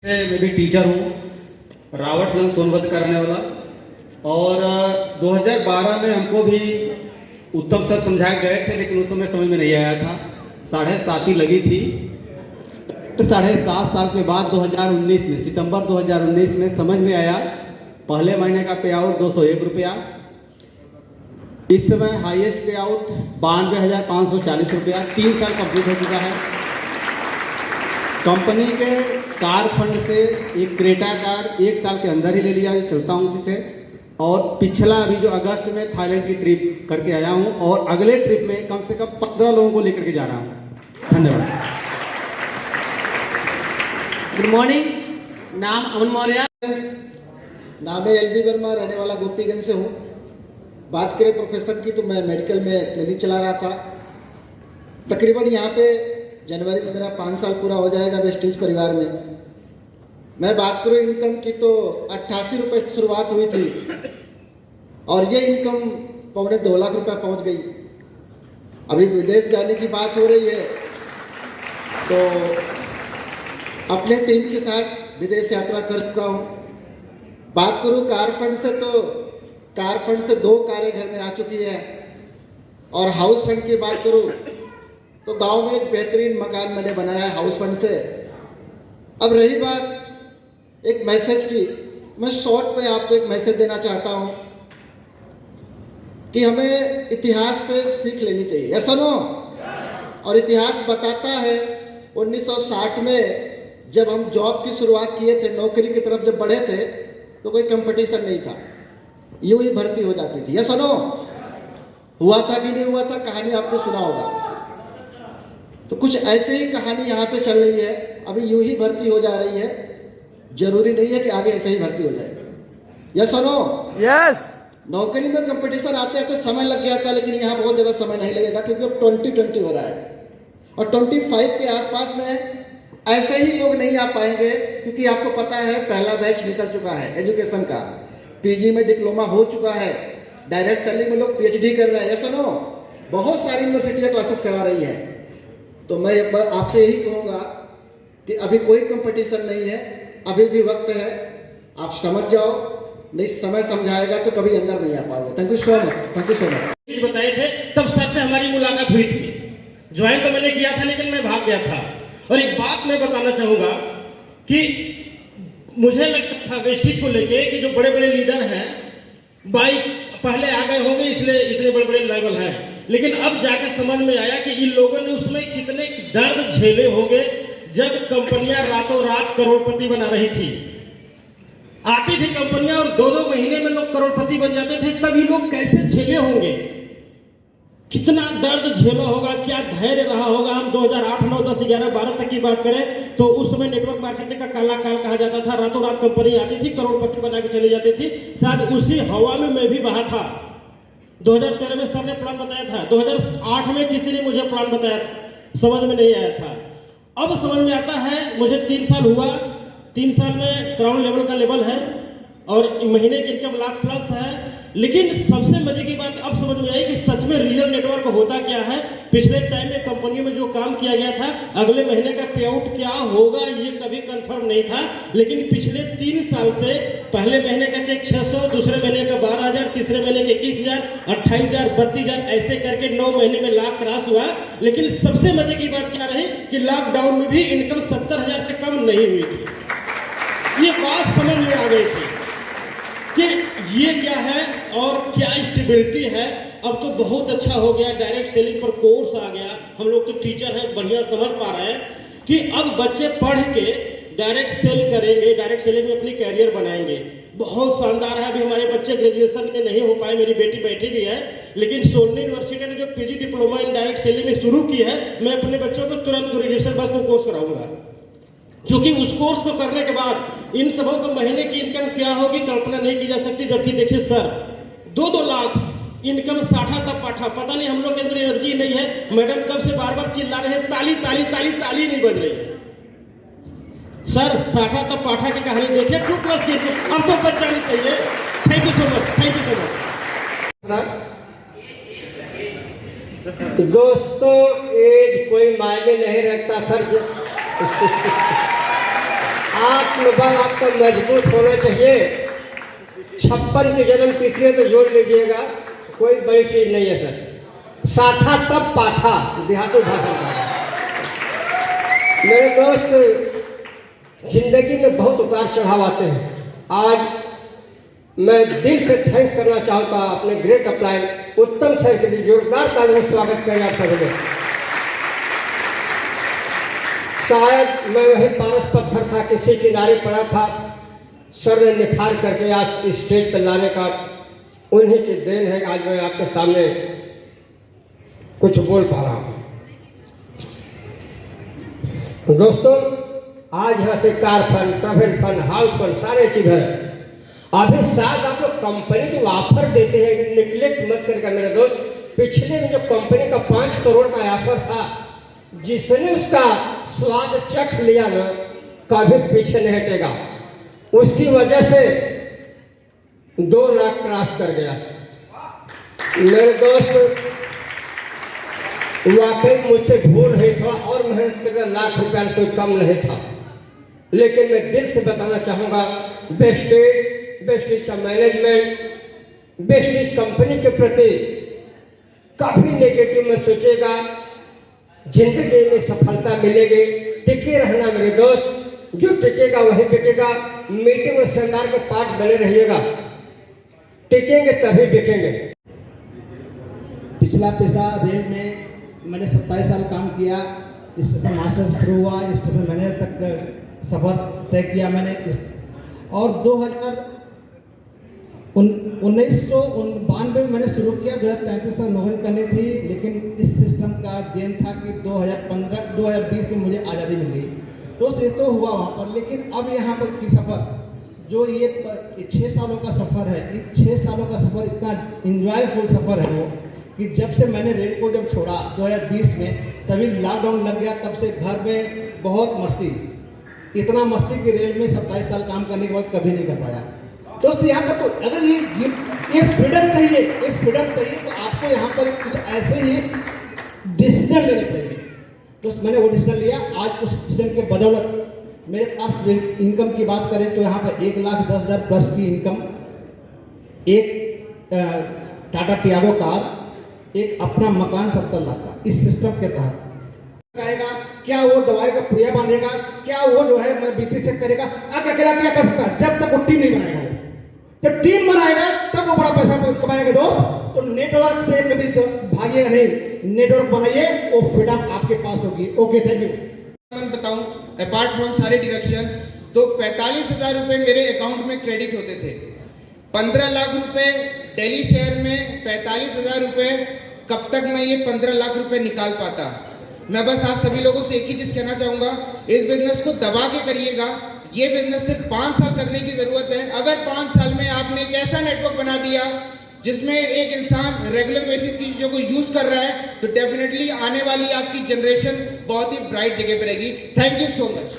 मैं भी टीचर हूँ, रावत संघ सोनभद्र का रहने वाला। और 2012 में हमको भी उत्तम सर समझाए गए थे, लेकिन उस समय समझ में नहीं आया था। 7.5 ही लगी थी। तो 7.5 साल के बाद 2019 में, सितंबर 2019 में समझ में आया। पहले महीने का पे आउट 201 रुपया। इस समय हाईएस्ट पे आउट 92,540 रुपया। 3 साल कंप्लीट हो चुका है। कंपनी के कार फंड से एक क्रेटा कार 1 साल के अंदर ही ले लिया, चलता हूँ उसी से। और पिछला अभी जो अगस्त में थाईलैंड की ट्रिप करके आया हूँ, और अगले ट्रिप में कम से कम 15 लोगों को लेकर के जा रहा हूँ। धन्यवाद। Good morning. नाम अमन मौर्य। नाम है एल बी वर्मा, रहने वाला गोपीगंज से हूँ। बात करें प्रोफेसर की, तो मैं मेडिकल में क्लिनिक चला रहा था। तकरीबन यहाँ पे जनवरी में मेरा 5 साल पूरा हो जाएगा वेस्टेज परिवार में। मैं बात करूँ इनकम की, तो 88 रुपये से शुरुआत हुई थी, और ये इनकम 2.25 लाख रुपये पहुँच गई। अभी विदेश जाने की बात हो रही है, तो अपने टीम के साथ विदेश यात्रा कर चुका हूँ। बात करूँ कार फंड से, तो कार फंड से 2 कारें घर में आ चुकी है। और हाउस फंड की बात करूँ, तो गांव में एक बेहतरीन मकान मैंने बनाया है हाउस फंड से। अब रही बात एक मैसेज की, मैं शॉर्ट पे आपको एक मैसेज देना चाहता हूं कि हमें इतिहास से सीख लेनी चाहिए। ऐसा नो, और इतिहास बताता है 1960 में जब हम जॉब की शुरुआत किए थे, नौकरी की तरफ जब बढ़े थे, तो कोई कंपटीशन नहीं था, यूं ही भर्ती हो जाती थी। ऐसा नो, हुआ था कि नहीं हुआ था, कहानी आपने सुना होगा। तो कुछ ऐसे ही कहानी यहाँ पे चल रही है, अभी यूं ही भर्ती हो जा रही है। जरूरी नहीं है कि आगे ऐसे ही भर्ती हो जाए। यस और नो? यस। नौकरी में कंपटीशन आते आते समय लग गया था, लेकिन यहाँ बहुत ज़्यादा समय नहीं लगेगा, क्योंकि अब 2020 हो रहा है, और 25 के आसपास में ऐसे ही लोग नहीं आ पाएंगे, क्योंकि आपको पता है पहला बैच निकल चुका है एजुकेशन का। पीजी में डिप्लोमा हो चुका है, डायरेक्ट टैली में लोग पीएचडी कर रहे हैं। यस और नो? बहुत सारी यूनिवर्सिटियाँ क्लासेस करा रही है। तो मैं आपसे यही कहूँगा कि अभी कोई कंपटीशन नहीं है, अभी भी वक्त है, आप समझ जाओ, नहीं समय समझाएगा तो कभी अंदर नहीं आ पाओगे। Thank you so much, thank you so much. बताए थे तब सर से हमारी मुलाकात हुई थी। ज्वाइन तो मैंने किया था, लेकिन मैं भाग गया था। और एक बात मैं बताना चाहूंगा कि मुझे लगता था वेस्टिज को लेके कि जो बड़े बड़े लीडर हैं बाइक पहले आ गए होंगे, इसलिए इतने बड़े बड़े लेवल हैं। लेकिन अब जाकर समझ में आया कि इन लोगों ने उसमें कितने दर्द झेले होंगे, जब कंपनियां रातों रात करोड़पति बना रही थी। आती थी कंपनियां और 2-2 महीने में लोग करोड़पति बन जाते थे। तब ये लोग कैसे झेले होंगे, कितना दर्द झेला होगा, क्या धैर्य रहा होगा। हम 2008, 9, 10, 11, 12 तक की बात करें तो उस समय नेटवर्क मार्केटिंग का काला काल कहा जाता था। रातों रात कंपनी आती थी, करोड़पति बना के चली जाती थी। शायद उसी हवा में मैं भी बहा था। 2013 में सर ने प्लान बताया था, 2008 में किसी ने मुझे प्लान बताया था, समझ में नहीं आया था। अब समझ में आता है। मुझे 3 साल हुआ, 3 साल में क्राउन लेवल का लेवल है, और महीने की इनकम लाख प्लस है। लेकिन सबसे मजे की बात अब समझ में आई कि सच में रियल नेटवर्क होता क्या है। पिछले टाइम में कंपनियों में जो काम किया गया था, अगले महीने का पे आउट क्या होगा ये कभी कंफर्म नहीं था। लेकिन पिछले 3 साल से पहले महीने का चेक 600, दूसरे महीने का 12,000, तीसरे महीने के 21,000, 28,000, 32,000, ऐसे करके 9 महीने में लाख क्रॉस हुआ। लेकिन सबसे मजे की बात क्या रही कि लॉकडाउन में भी इनकम 70,000 से कम नहीं हुई थी। ये बात समझ में आ गई थी कि ये क्या है और क्या स्टेबिलिटी है। अब तो बहुत अच्छा हो गया, डायरेक्ट सेलिंग पर कोर्स आ गया। हम लोग तो टीचर हैं, बढ़िया समझ पा रहे हैं कि अब बच्चे पढ़ के डायरेक्ट सेल करेंगे, डायरेक्ट सेलिंग में अपनी कैरियर बनाएंगे। बहुत शानदार है। अभी हमारे बच्चे ग्रेजुएशन में नहीं हो पाए, मेरी बेटी बैठी भी है, लेकिन सोलनी यूनिवर्सिटी ने जो PG diploma in direct selling में शुरू की है, मैं अपने बच्चों को तुरंत ग्रेजुएशन बस को कोर्स कराऊंगा। क्योंकि उस कोर्स को करने के बाद इन सबों को महीने की इनकम क्या होगी कल्पना नहीं की जा सकती। जबकि देखिए सर, 2-2 लाख इनकम, साठा तब पाठा, पता नहीं हम लोग के अंदर एनर्जी नहीं है। मैडम कब से बार बार चिल्ला रहे हैं, ताली ताली ताली ताली नहीं बज रही है। सर साठा तब पाठा की कहानी देखिए, 2+ के अब तो बच जानी चाहिए। Thank you so much, thank you so much. दोस्तों, एज कोई मायने नहीं रखता सर। आत्मबल आपका मजबूत होना चाहिए। 56 की जन्म तिथि है तो जोड़ लीजिएगा, कोई बड़ी चीज नहीं है सर। साठा तब पाठा, देहातु भाषा का। मेरे दोस्त, जिंदगी में बहुत उतार चढ़ाव आते हैं। आज मैं दिल से थैंक करना चाहूँगा अपने ग्रेट अप्लाई उत्तम सर के लिए। जोरदार तालियों से स्वागत करें आप सभी। शायद मैं वही पारस पत्थर था, किसी किनारे पड़ा था, सर ने निखार करके आज इस स्टेज पर लाने का उन्हीं की देन है। आज मैं आपके सामने कुछ बोल पा रहा हूँ। दोस्तों, आज यहाँ से car fund, travel fund, house fund सारे चीज है। अभी शायद आप लोग कंपनी जो ऑफर देते हैं, निगलेक्ट मत करके मेरे दोस्त। पिछले में जो कंपनी का 5 करोड़ का ऑफर था, जिसने उसका स्वाद चख लिया ना, कभी पीछे नहीं हटेगा। उसकी वजह से 2 लाख क्रॉस कर गया। मेरे दोस्त, वाकई मुझसे भूल है, थोड़ा और मेहनत करके लाख रुपया कोई कम नहीं था। लेकिन मैं दिल से बताना चाहूँगा, वेस्टेज का मैनेजमेंट, वेस्टेज कंपनी के प्रति काफी नेगेटिव में सोचेगा। जिंदगी में सफलता मिलेगी। टिके रहना मेरे दोस्त, जो टिकेगा वही टिकेगा। मीटिंग और सेमिनार के पार्ट बने रहिएगा, टिकेंगे तभी बिकेंगे। पिछला पेशा रेल में मैंने 27 साल काम किया। स्टेशन मास्टर से शुरू हुआ, स्टेशन मैनेजर तक सफर तय किया मैंने। और 1992 में मैंने शुरू किया। 2035 तक नौकरी करनी थी, लेकिन इस सिस्टम का गेम था कि 2020 में मुझे आज़ादी मिल गई, तो से तो हुआ वहाँ पर। लेकिन अब यहाँ पर की सफ़र, जो ये 6 सालों का सफ़र है, इस 6 सालों का सफ़र इतना इंजॉयफुल सफ़र है वो, कि जब से मैंने रेल को जब छोड़ा 2020 में, तभी लॉकडाउन लग गया। तब से घर में बहुत मस्ती, इतना मस्ती कि रेल में 27 साल काम करने के बाद कभी नहीं कर पाया। दोस्तों, यहाँ पर तो अगर ये फ्रीडम चाहिए, तो आपको यहाँ पर कुछ ऐसे ही डिसीजन लेने पड़ेंगे। तो मैंने वो डिसीजन लिया। आज उस डिसीजन के बदौलत मेरे पास इनकम की बात करें तो यहाँ पर 1,10,000 प्लस की इनकम, एक टाटा टियागो कार, एक अपना मकान 70 लाख का, इस सिस्टम के तहत आएगा। क्या वो दवाई का पुड़िया बांधेगा? क्या वो जो है बीपी चेक करेगा? अकेला क्या कर सकता है? जब तक वो टीम नहीं बनाएगा। जब टीम बनाएगा तब वो बड़ा पैसा कमाएगा दोस्त। तो नेटवर्क से कभी भागिएगा नहीं, नेटवर्क बनाइए, वो फ्रीडम आपके पास होगी। Okay, thank you. मैं बताऊं, अपार्ट फ्रॉम सारे डिडक्शन, तो 45,000 रुपए मेरे अकाउंट में क्रेडिट होते थे। 15 लाख रुपए दिल्ली शहर में, 45,000 रुपए, कब तक मैं ये 15 लाख रुपए निकाल पाता? मैं बस आप सभी लोगों से एक ही चीज कहना चाहूंगा, इस बिजनेस को दबा के करिएगा। ये बिजनेस सिर्फ 5 साल करने की जरूरत है। अगर 5 साल में आपने एक ऐसा नेटवर्क बना दिया जिसमें एक इंसान रेगुलर बेसिस की चीजों को यूज कर रहा है, तो डेफिनेटली आने वाली आपकी जनरेशन बहुत ही ब्राइट जगह पर रहेगी। Thank you so much.